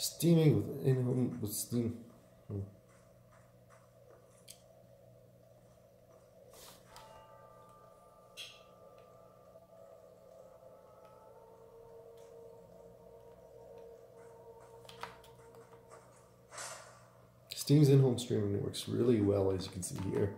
Steaming with in-home with Steam. Steam's in-home streaming works really well, as you can see here.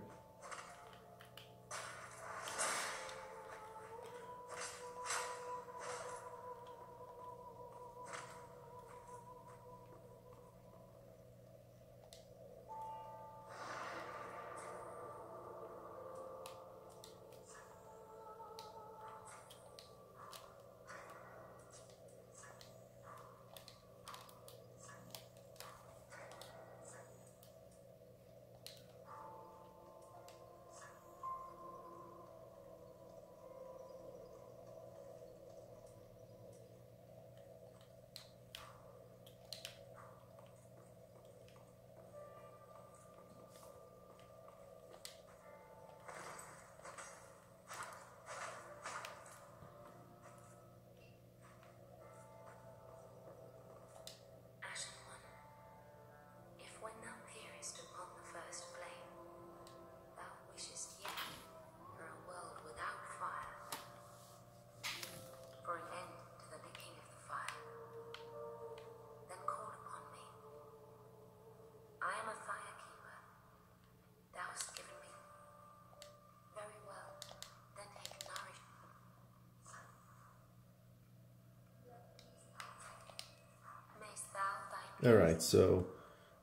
Alright, so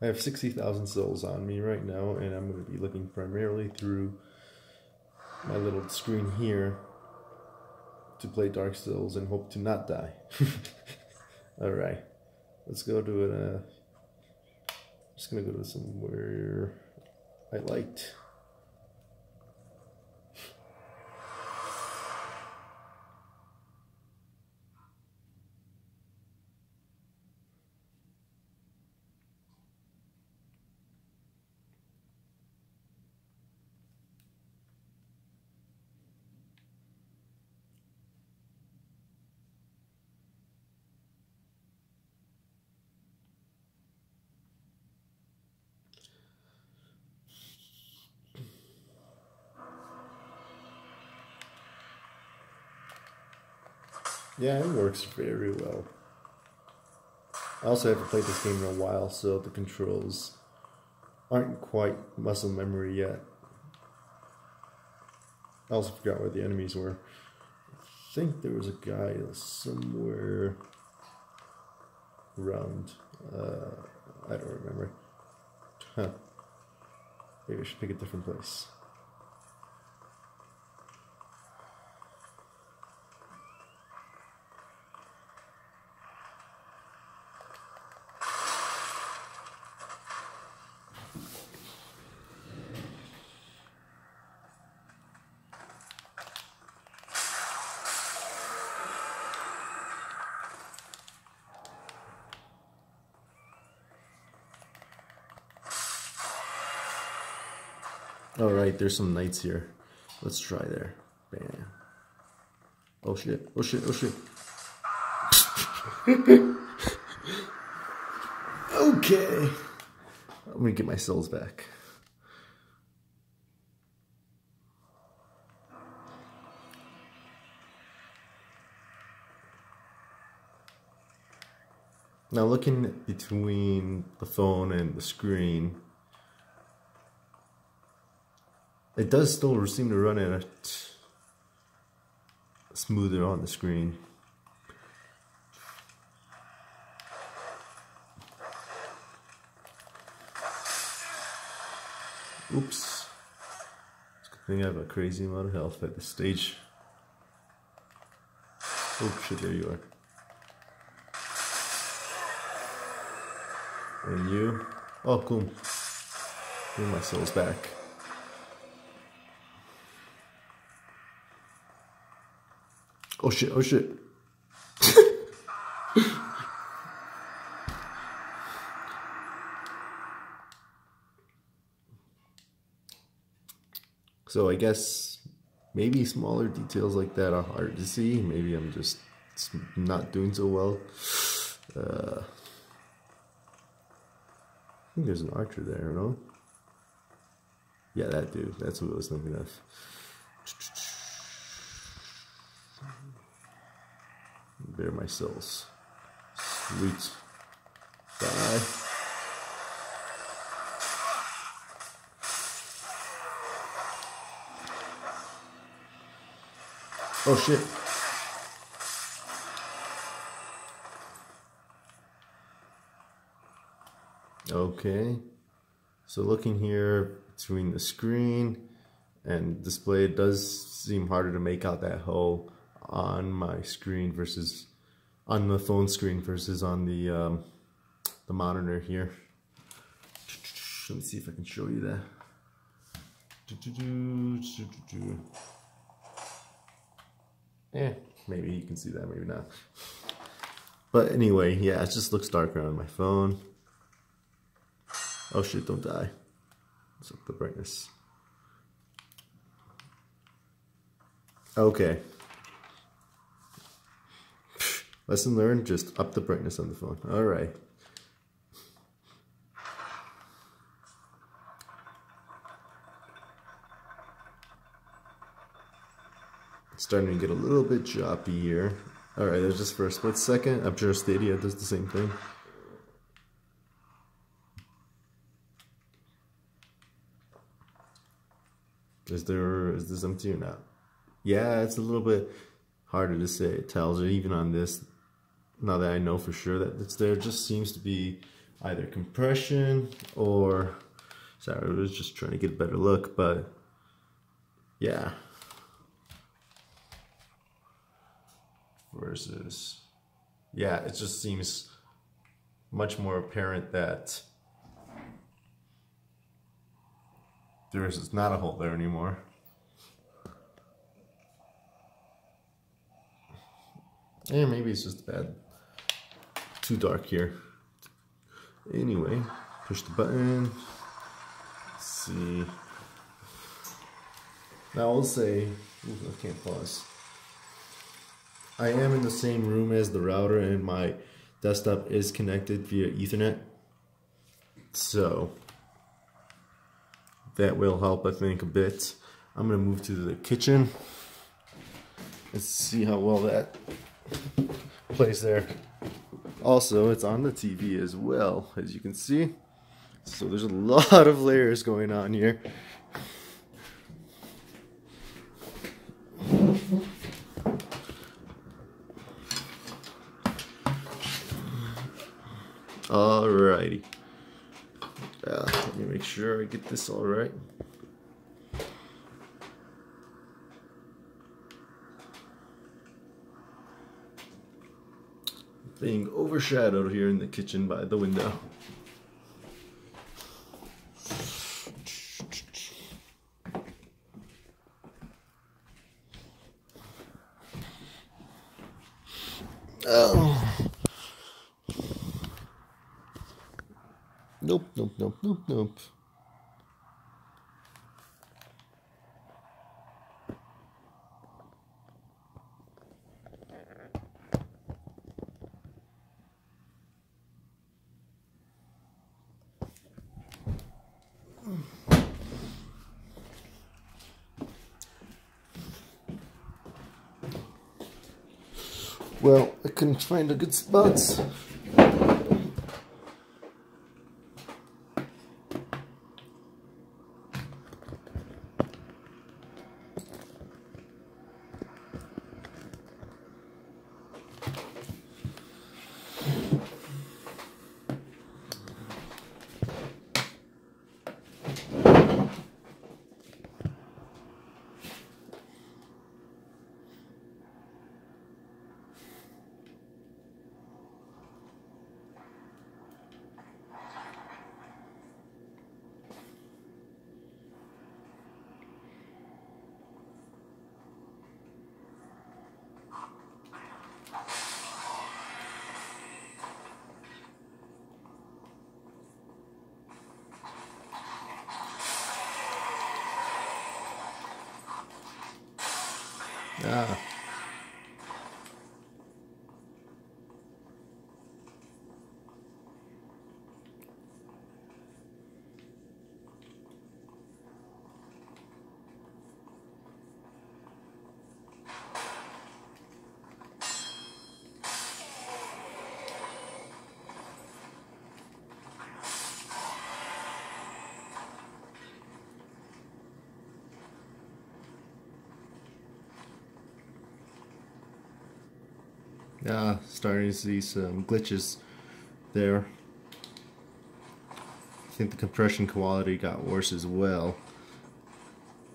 I have 60,000 souls on me right now, and I'm going to be looking primarily through my little screen here to play Dark Souls and hope to not die. Alright, let's go to it. I'm just going to go to somewhere I liked. Yeah, it works very well. I also haven't played this game in a while, so the controls aren't quite muscle memory yet. I also forgot where the enemies were. I think there was a guy somewhere around. I don't remember. Huh. Maybe I should pick a different place. Alright, there's some knights here. Let's try there. Bam. Oh shit, oh shit, oh shit. Okay. Let me get my souls back. Now looking between the phone and the screen, it does still seem to run it smoother on the screen. Oops. It's a good thing I have a crazy amount of health at this stage. Oh shit, there you are. And you? Oh, cool. Give my souls back. Oh shit, oh shit. So I guess maybe smaller details like that are hard to see. Maybe I'm just not doing so well. think there's an archer there, no? Yeah, that dude. That's what I was thinking of. There are my souls. Sweet. Die. Oh shit. Okay. So looking here between the screen and display, it does seem harder to make out that hole on my screen versus on the phone screen versus on the monitor here. Let me see if I can show you that. Yeah, maybe you can see that, maybe not. But anyway, yeah, it just looks darker on my phone. Oh shit, don't die. Let's up the brightness. Okay. Lesson learned, just up the brightness on the phone. Alright. It's starting to get a little bit choppy here. Alright, that's just for a split second. I'm sure Stadia does the same thing. Is this empty or not? Yeah, it's a little bit harder to say. It tells it even on this. Now that I know for sure that it's there, it just seems to be either compression or, sorry, I was just trying to get a better look, but yeah. Versus, yeah, it just seems much more apparent that there is not a hole there anymore. And maybe it's just bad. Too dark here. Anyway, push the button. Let's see. Now I'll say, ooh, I can't pause. I am in the same room as the router and my desktop is connected via Ethernet. So that will help, I think, a bit. I'm gonna move to the kitchen. Let's see how well that plays there. Also, it's on the TV as well, as you can see. So there's a lot of layers going on here. Alrighty. Let me make sure I get this all right. Being overshadowed here in the kitchen by the window. Oh. Nope, nope, nope, nope, nope. Well, I couldn't find a good spot. Ah. Yeah, starting to see some glitches there. I think the compression quality got worse as well.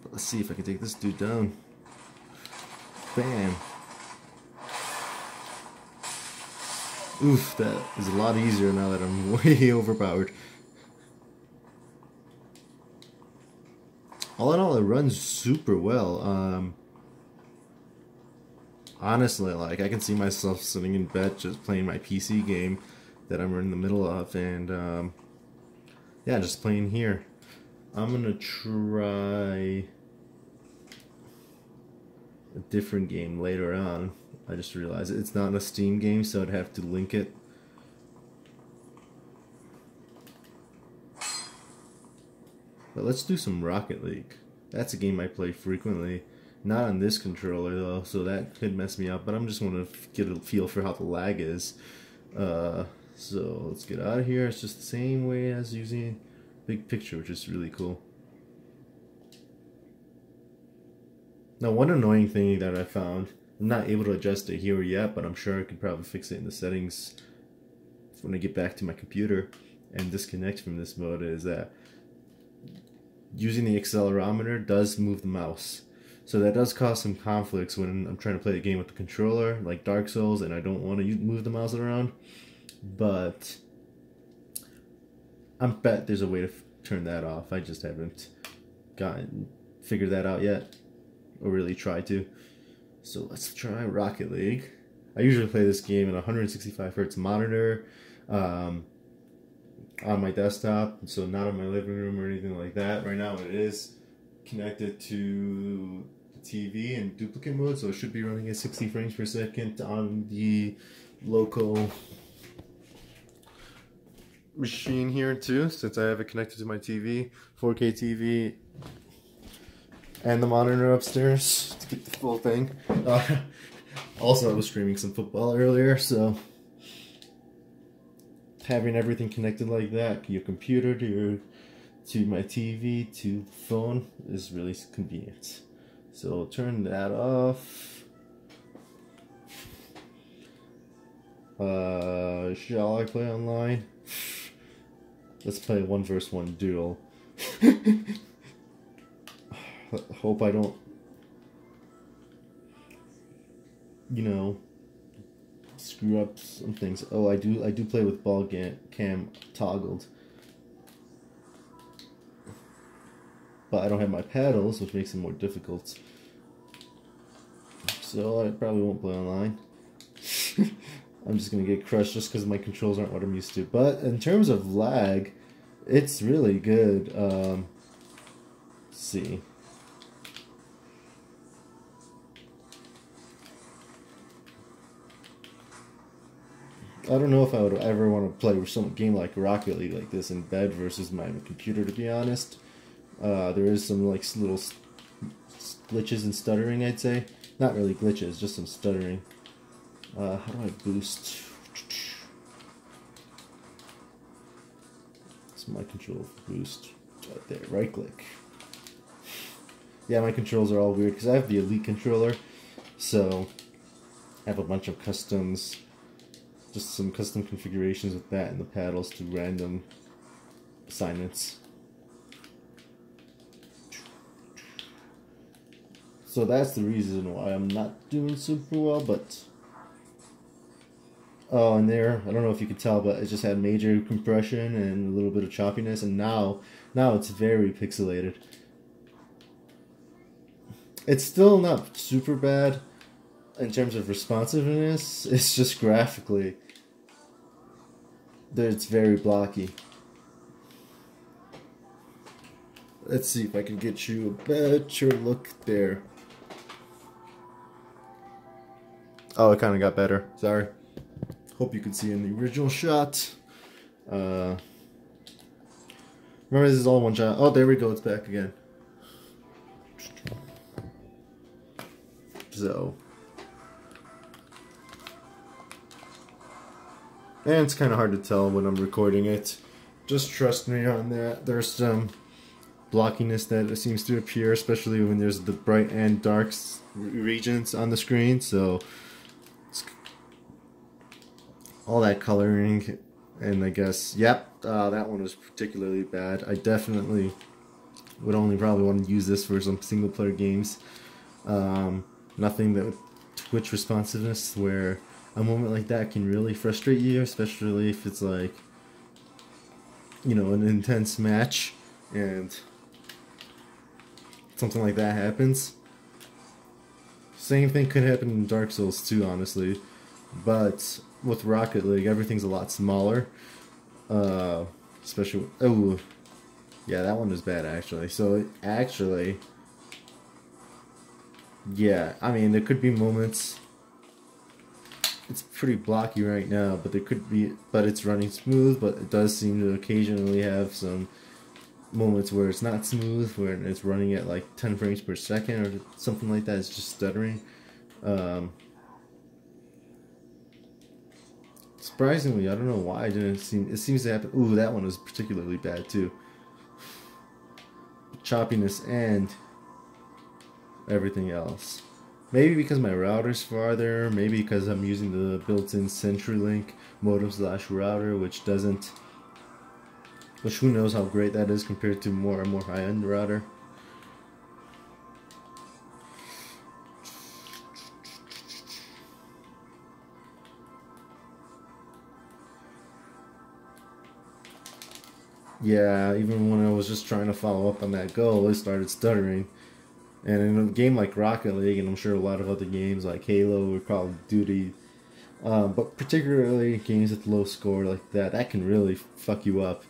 But let's see if I can take this dude down. Bam. Oof, that is a lot easier now that I'm way overpowered. All in all, it runs super well. Honestly, like, I can see myself sitting in bed just playing my PC game that I'm in the middle of, and yeah, just playing here. I'm gonna try a different game later on. I just realized it's not a Steam game, so I'd have to link it. But let's do some Rocket League. That's a game I play frequently. Not on this controller though, so that could mess me up, but I'm just want to get a feel for how the lag is. So let's get out of here. It's just the same way as using big picture, which is really cool. Now, one annoying thing that I found, I'm not able to adjust it here yet, but I'm sure I could probably fix it in the settings when I get back to my computer and disconnect from this mode, is that using the accelerometer does move the mouse. So that does cause some conflicts when I'm trying to play a game with the controller, like Dark Souls, and I don't want to move the mouse around. But I bet there's a way to turn that off. I just haven't figured that out yet, or really tried to. So let's try Rocket League. I usually play this game at 165 Hz monitor on my desktop, so not in my living room or anything like that. Right now it is connected to the TV in duplicate mode, so it should be running at 60 frames per second on the local machine here too, since I have it connected to my TV, 4K TV, and the monitor upstairs to get the full thing. Also, I was streaming some football earlier, so having everything connected like that, your computer to my TV to the phone, is really convenient. So turn that off. Shall I play online? Let's play a 1v1 duel. Hope I don't, you know, screw up some things. Oh, I do play with ball cam toggled, but I don't have my paddles, which makes it more difficult. So I probably won't play online. I'm just gonna get crushed just because my controls aren't what I'm used to. But in terms of lag, it's really good. Let's see. I don't know if I would ever want to play some game like Rocket League like this in bed versus my computer, to be honest. There is some like little glitches and stuttering, I'd say. Not really glitches, just some stuttering. How do I boost? It's my control for boost. Right there, right click. Yeah, my controls are all weird because I have the Elite controller, so I have a bunch of customs. Just some custom configurations with that and the paddles to random assignments. So that's the reason why I'm not doing super well, but... Oh, and there, I don't know if you can tell, but it just had major compression and a little bit of choppiness, and now it's very pixelated. It's still not super bad in terms of responsiveness, it's just graphically that it's very blocky. Let's see if I can get you a better look there. Oh, it kind of got better. Sorry. Hope you could see in the original shot. Remember, this is all one shot. Oh, there we go. It's back again. So, and it's kind of hard to tell when I'm recording it. Just trust me on that. There's some blockiness that seems to appear, especially when there's the bright and dark regions on the screen. So all that coloring, and I guess, yep, that one was particularly bad. I definitely would only probably want to use this for some single player games. Nothing that with Twitch responsiveness where a moment like that can really frustrate you, especially if it's like, you know, an intense match and something like that happens. Same thing could happen in Dark Souls too, honestly, but with Rocket League, everything's a lot smaller. Especially, oh, yeah, that one was bad actually. So actually, yeah, I mean, there could be moments. It's pretty blocky right now, but there could be, but it's running smooth. But it does seem to occasionally have some moments where it's not smooth, where it's running at like 10 frames per second or something like that. It's just stuttering. Surprisingly, I don't know why it didn't seem. It seems to happen. Ooh, that one was particularly bad too. Choppiness and everything else. Maybe because my router's farther. Maybe because I'm using the built-in CenturyLink modem/router, which doesn't. Which who knows how great that is compared to more high-end router. Yeah, even when I was just trying to follow up on that goal, it started stuttering. And in a game like Rocket League, and I'm sure a lot of other games like Halo or Call of Duty, but particularly games with low score like that, that can really fuck you up.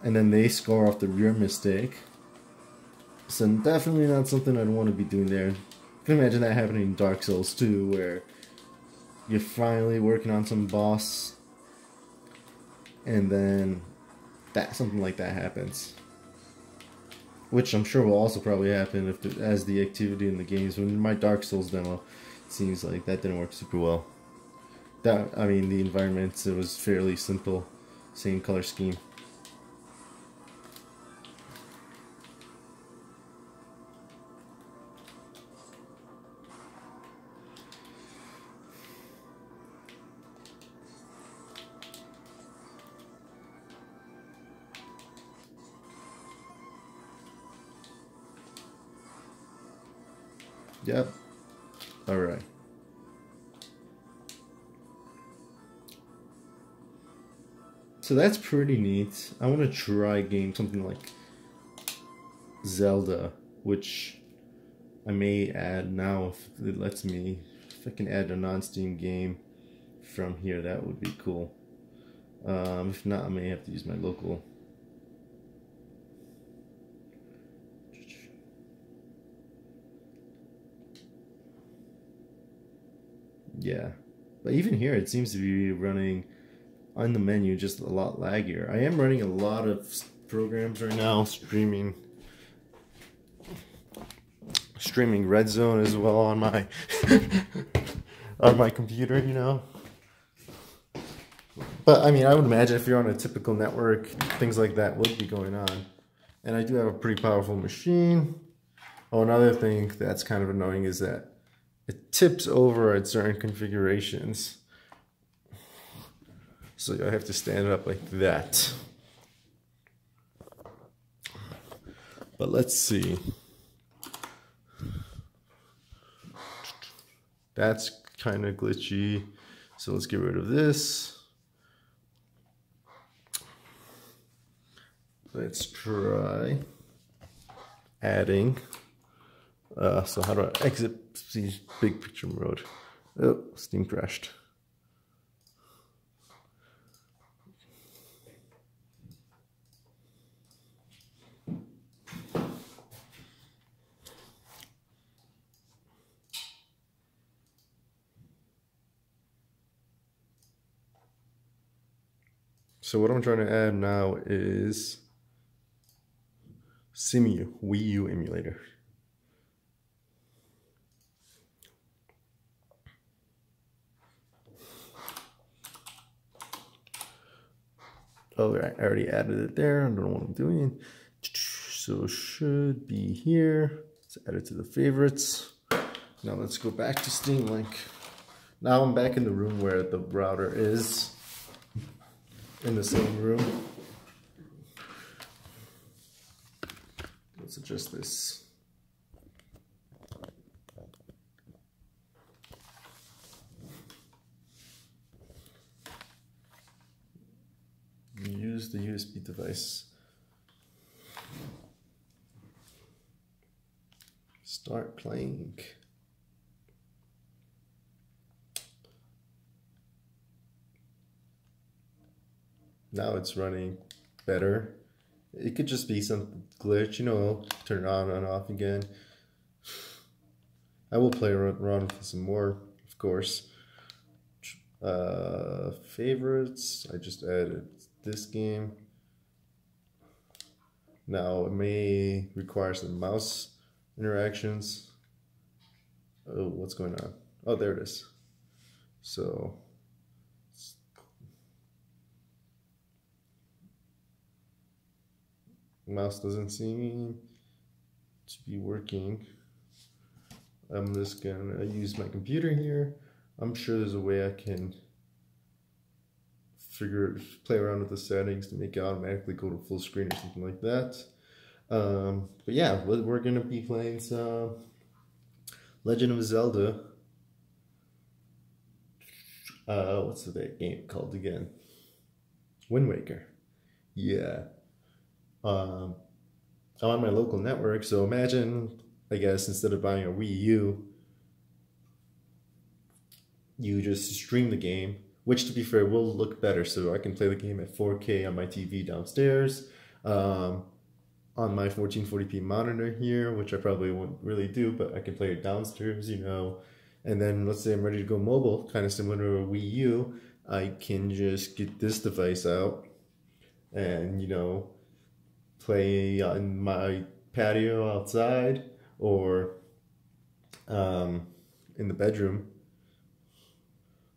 And then they score off your mistake. So definitely not something I'd want to be doing there. I can imagine that happening in Dark Souls 2, where you're finally working on some boss, and then something like that happens. Which I'm sure will also probably happen as the activity in the games. When my Dark Souls demo, it seems like that didn't work super well. I mean, the environment, it was fairly simple, same color scheme. Yep. Alright. So that's pretty neat. I want to try a game, something like Zelda, which I may add now if it lets me. If I can add a non-Steam game from here, that would be cool. If not, I may have to use my local. Yeah, but even here it seems to be running on the menu just a lot laggier. I am running a lot of programs right now, streaming Red Zone as well on my on my computer, you know. But I mean, I would imagine if you're on a typical network, things like that would be going on. And I do have a pretty powerful machine. Oh, another thing that's kind of annoying is that it tips over at certain configurations. So I have to stand it up like that. But let's see. That's kind of glitchy. So let's get rid of this. Let's try adding. So how do I exit big picture mode? Oh, Steam crashed. So what I'm trying to add now is Cemu Wii U emulator. Oh, I already added it there. I don't know what I'm doing. So it should be here. Let's add it to the favorites. Now let's go back to Steam Link. Now I'm back in the room where the router is. In the same room. Let's adjust this. Use the USB device. Start playing. Now it's running better. It could just be some glitch, you know, turn it on and off again. I will play around with some more, of course. Favorites, I just added this game. Now it may require some mouse interactions. Oh, what's going on? Oh, there it is. So mouse doesn't seem to be working. I'm just gonna use my computer here. I'm sure there's a way I can play around with the settings to make it automatically go to full screen or something like that. But yeah, we're gonna be playing some Legend of Zelda. What's that game called again? Wind Waker. Yeah. On my local network. So imagine, I guess, instead of buying a Wii U, you just stream the game, which, to be fair, will look better. So I can play the game at 4K on my TV downstairs, on my 1440p monitor here, which I probably won't really do, but I can play it downstairs, you know. And then let's say I'm ready to go mobile, kind of similar to a Wii U, I can just get this device out and, you know, play on my patio outside or in the bedroom,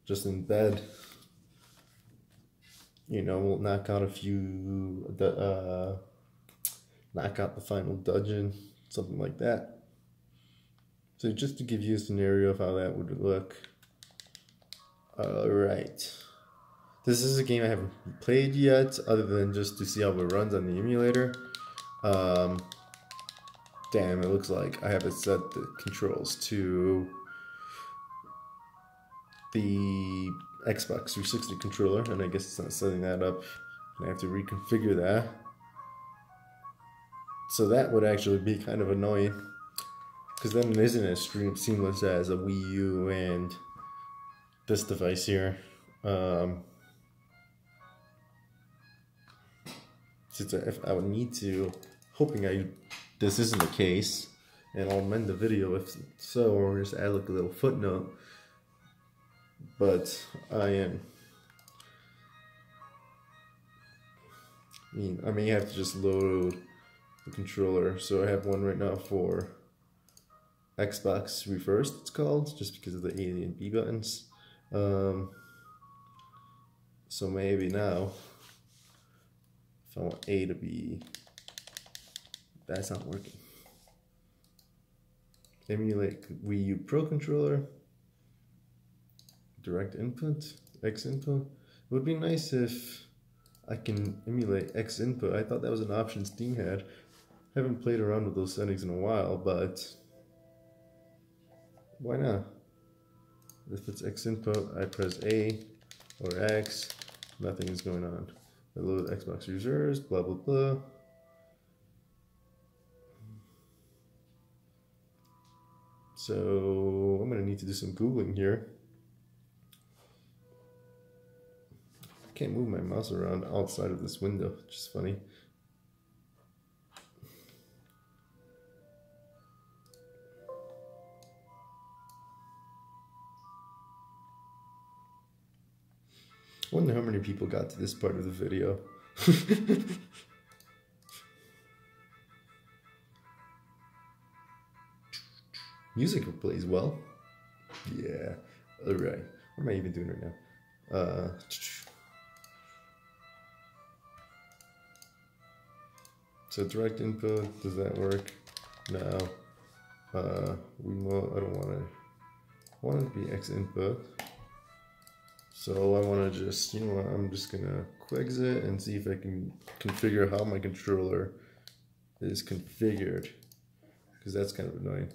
just in bed. You know, we'll knock out a few, knock out the final dungeon, something like that. So just to give you a scenario of how that would look. Alright. This is a game I haven't played yet, other than just to see how it runs on the emulator. Damn, it looks like I have it set the controls to the Xbox 360 controller, and I guess it's not setting that up. I have to reconfigure that. So that would actually be kind of annoying, because then it isn't as seamless as a Wii U and this device here. Since if I would need to, hoping this isn't the case, and I'll amend the video if so, or just add like a little footnote. But I may have to just load the controller. So I have one right now for Xbox Reversed, it's called, just because of the A and B buttons. So maybe now, if I want A to be, that's not working. Emulate Wii U Pro controller. Direct input, X input. It would be nice if I can emulate X input. I thought that was an option Steam had. Haven't played around with those settings in a while, but why not? If it's X input, I press A or X, nothing is going on. I load Xbox users, blah blah blah. So I'm gonna need to do some Googling here. Can't move my mouse around outside of this window, which is funny. I wonder how many people got to this part of the video. Music plays well. Yeah. Alright. What am I even doing right now? So direct input, does that work? No. I don't want it to be X input. So I want to just, you know what, I'm just going to exit and see if I can configure how my controller is configured, because that's kind of annoying.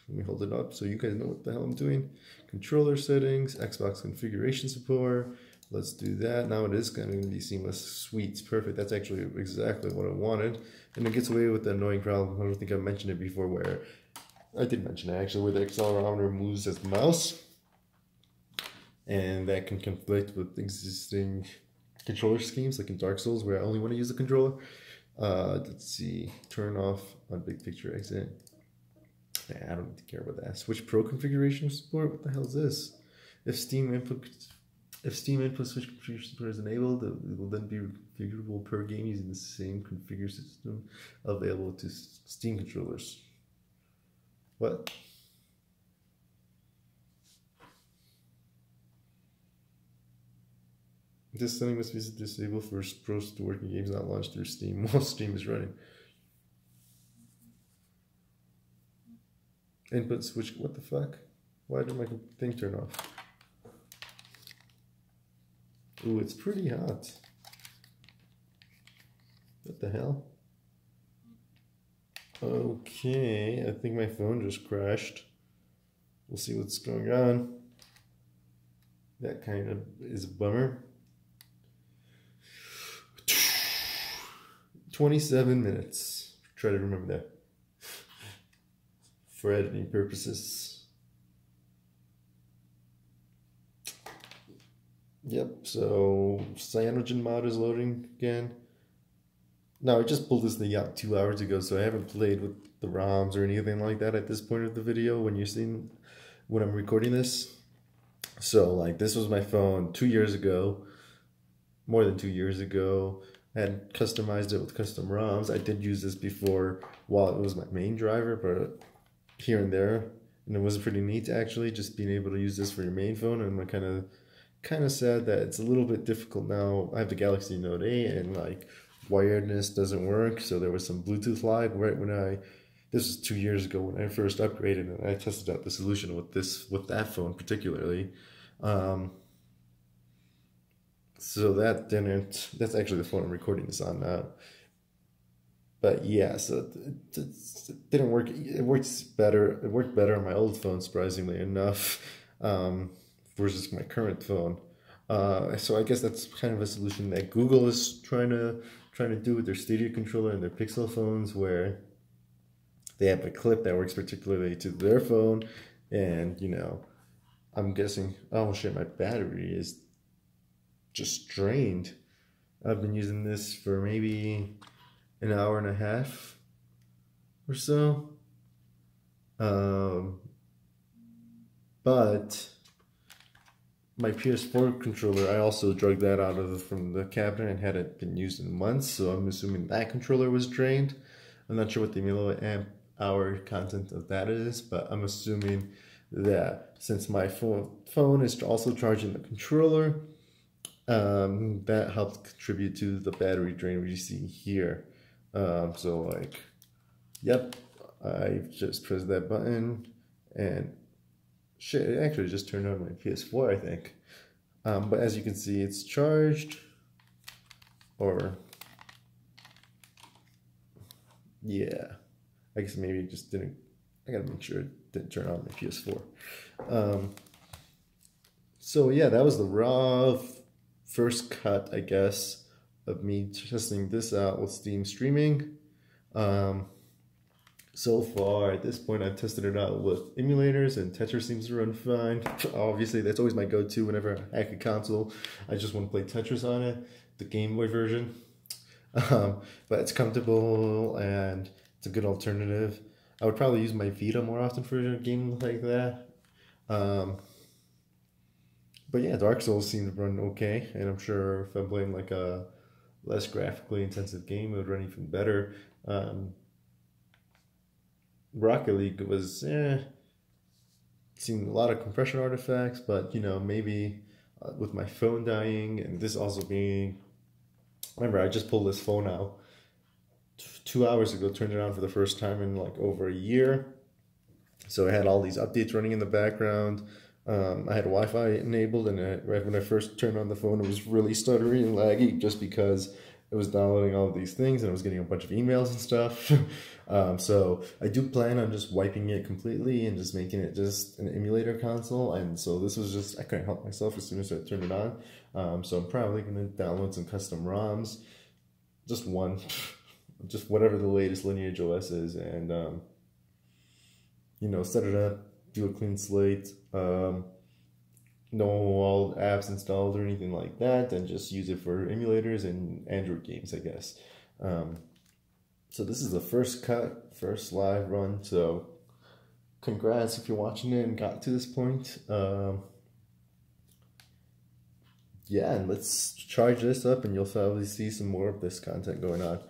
Let me hold it up so you guys know what the hell I'm doing. Controller settings, Xbox configuration support. Let's do that. Now it is going to be seamless. Sweet, perfect. That's actually exactly what I wanted. And it gets away with the annoying problem. I don't think I mentioned it before, where I did mention it actually, where the accelerometer moves as the mouse. And that can conflict with existing controller schemes, like in Dark Souls, where I only want to use the controller. Let's see, turn off on big picture exit. I don't need to care about that. Switch Pro configuration support. What the hell is this? If Steam input switch configuration support is enabled, it will then be configurable per game using the same configure system available to Steam controllers. What? This setting must be disabled for pros to working games not launched through Steam while Steam is running. Input switch, what the fuck? Why did my thing turn off? Ooh, it's pretty hot. What the hell? Okay, I think my phone just crashed. We'll see what's going on. That kind of is a bummer. 27 minutes. Try to remember that for editing purposes. Yep, so Cyanogen mod is loading again. Now, I just pulled this thing out 2 hours ago, so I haven't played with the ROMs or anything like that at this point of the video when I'm recording this. So, like, this was my phone 2 years ago, more than 2 years ago. I had customized it with custom ROMs. I did use this before while it was my main driver, but here and there, and it was pretty neat actually, just being able to use this for your main phone. And I'm kind of sad that it's a little bit difficult now. I have the Galaxy Note 8 and like wiredness doesn't work, so there was some Bluetooth lag right when this was 2 years ago when I first upgraded, and I tested out the solution with that phone particularly. So that's actually the phone I'm recording this on now. But yeah, so it didn't work. It worked better on my old phone, surprisingly enough, versus my current phone. So I guess that's kind of a solution that Google is trying to do with their Stadia controller and their Pixel phones, where they have a clip that works particularly to their phone. And you know, I'm guessing, oh shit, my battery is just drained. I've been using this for maybe an hour and a half or so. But my PS4 controller, I also drug that out from the cabinet and hadn't been used in months, so I'm assuming that controller was drained. I'm not sure what the milliamp hour content of that is, but I'm assuming that since my phone is also charging the controller, that helped contribute to the battery drain we see here. So like, yep, I just pressed that button and shit, it actually just turned on my PS4, I think. But as you can see, it's charged, or yeah, I guess maybe it just didn't. I gotta make sure it didn't turn on my PS4. So yeah, that was the raw first cut, I guess, of me testing this out with Steam streaming. So far at this point, I've tested it out with emulators, and Tetris seems to run fine. Obviously, that's always my go-to whenever I hack a console. I just want to play Tetris on it, the Game Boy version. But it's comfortable and it's a good alternative. I would probably use my Vita more often for a game like that. But yeah, Dark Souls seemed to run okay, and I'm sure if I'm playing like a less graphically intensive game, it would run even better. Rocket League was, seemed a lot of compression artifacts, but you know, maybe with my phone dying and this also being, remember, I just pulled this phone out 2 hours ago, turned it on for the first time in like over a year. So I had all these updates running in the background. I had Wi-Fi enabled, and right when I first turned on the phone, it was really stuttery and laggy just because it was downloading all of these things and I was getting a bunch of emails and stuff. So I do plan on just wiping it completely and just making it just an emulator console. And so this was just, I couldn't help myself as soon as I turned it on. So I'm probably going to download some custom ROMs, just one, just whatever the latest Lineage OS is, and you know, set it up, do a clean slate, no all apps installed or anything like that, and just use it for emulators and Android games, I guess. So this is the first live run, so congrats if you're watching it and got to this point. Yeah, and let's charge this up and you'll probably see some more of this content going on.